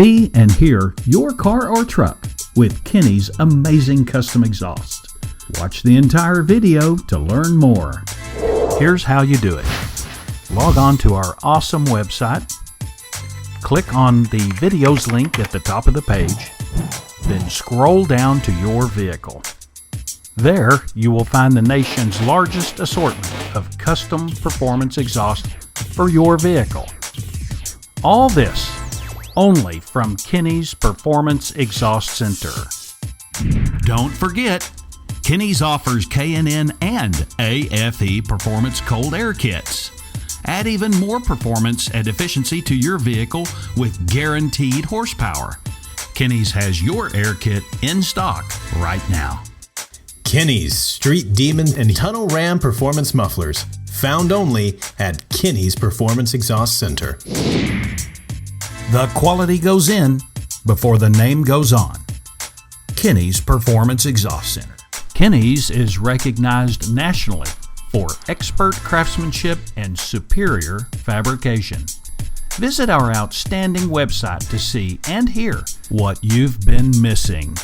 See and hear your car or truck with Kinney's amazing custom exhaust. Watch the entire video to learn more. Here's how you do it. Log on to our awesome website. Click on the videos link at the top of the page. Then scroll down to your vehicle. There, you will find the nation's largest assortment of custom performance exhaust for your vehicle. All this only from Kinney's Performance Exhaust Center. Don't forget, Kinney's offers K&N and AFE Performance Cold Air Kits. Add even more performance and efficiency to your vehicle with guaranteed horsepower. Kinney's has your air kit in stock right now. Kinney's Street Demon and Tunnel Ram Performance Mufflers, found only at Kinney's Performance Exhaust Center. The quality goes in before the name goes on. Kinney's Performance Exhaust Center. Kinney's is recognized nationally for expert craftsmanship and superior fabrication. Visit our outstanding website to see and hear what you've been missing.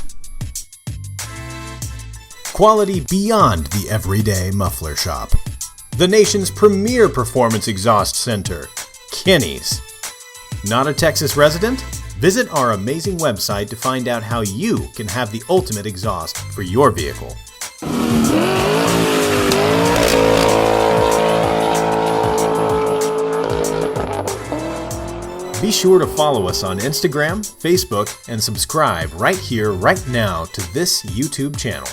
Quality beyond the everyday muffler shop. The nation's premier performance exhaust center, Kinney's. Not a Texas resident? Visit our amazing website to find out how you can have the ultimate exhaust for your vehicle. Be sure to follow us on Instagram, Facebook, and subscribe right here, right now to this YouTube channel.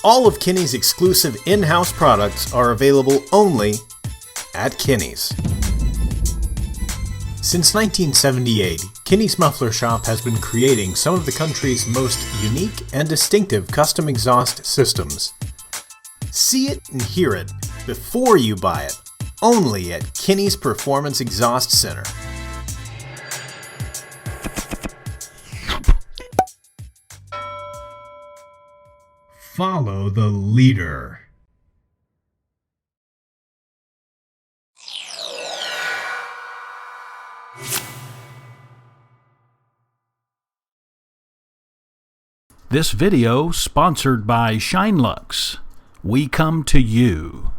All of Kinney's exclusive in-house products are available only at Kinney's. Since 1978, Kinney's Muffler Shop has been creating some of the country's most unique and distinctive custom exhaust systems. See it and hear it before you buy it, only at Kinney's Performance Exhaust Center. Follow the leader. This video sponsored by Shine Lux. We come to you.